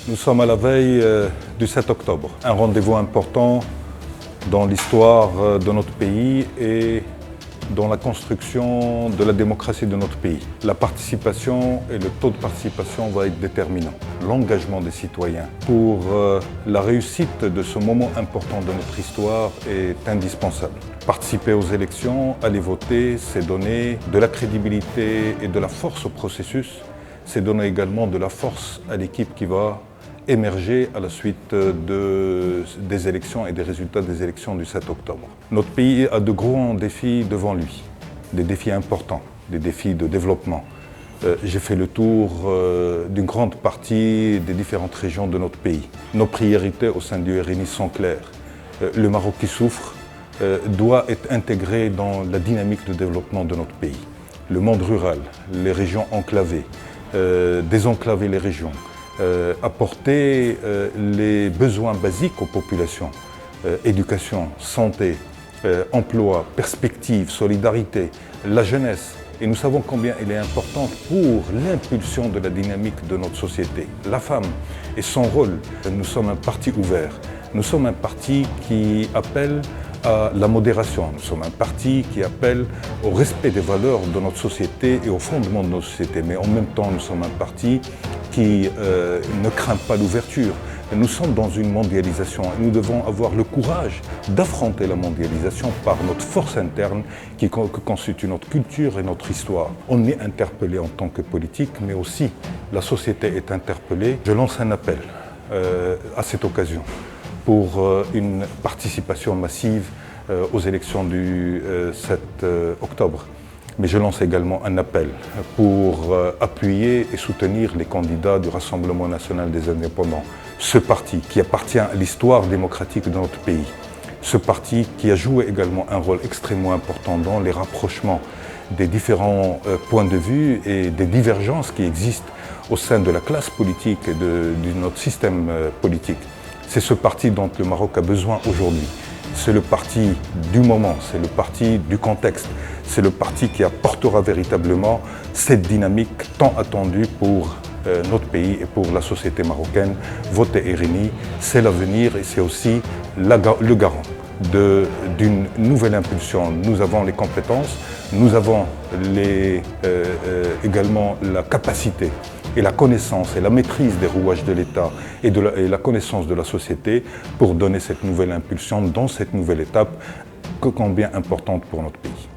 Nous sommes à la veille du 7 octobre, un rendez-vous important dans l'histoire de notre pays et dans la construction de la démocratie de notre pays. La participation et le taux de participation va être déterminant. L'engagement des citoyens pour la réussite de ce moment important de notre histoire est indispensable. Participer aux élections, aller voter, c'est donner de la crédibilité et de la force au processus. C'est donner également de la force à l'équipe qui va émerger à la suite des élections et des résultats des élections du 7 octobre. Notre pays a de grands défis devant lui, des défis importants, des défis de développement. J'ai fait le tour d'une grande partie des différentes régions de notre pays. Nos priorités au sein du RNI sont claires. Le Maroc qui souffre doit être intégré dans la dynamique de développement de notre pays. Le monde rural, les régions enclavées, désenclaver les régions, apporter les besoins basiques aux populations, éducation, santé, emploi, perspective, solidarité, la jeunesse. Et nous savons combien elle est importante pour l'impulsion de la dynamique de notre société. La femme et son rôle, nous sommes un parti ouvert. Nous sommes un parti qui appelle à la modération. Nous sommes un parti qui appelle au respect des valeurs de notre société et au fondement de notre société. Mais en même temps, nous sommes un parti qui ne craint pas l'ouverture. Nous sommes dans une mondialisation et nous devons avoir le courage d'affronter la mondialisation par notre force interne qui constitue notre culture et notre histoire. On est interpellé en tant que politique, mais aussi la société est interpellée. Je lance un appel à cette occasion pour une participation massive aux élections du 7 octobre. Mais je lance également un appel pour appuyer et soutenir les candidats du Rassemblement national des indépendants. Ce parti qui appartient à l'histoire démocratique de notre pays. Ce parti qui a joué également un rôle extrêmement important dans les rapprochements des différents points de vue et des divergences qui existent au sein de la classe politique et de notre système politique. C'est ce parti dont le Maroc a besoin aujourd'hui. C'est le parti du moment, c'est le parti du contexte. C'est le parti qui apportera véritablement cette dynamique tant attendue pour notre pays et pour la société marocaine. Voter RNI, c'est l'avenir et c'est aussi le garant d'une nouvelle impulsion. Nous avons les compétences, nous avons également la capacité et la connaissance et la maîtrise des rouages de l'État et la connaissance de la société pour donner cette nouvelle impulsion dans cette nouvelle étape combien importante pour notre pays.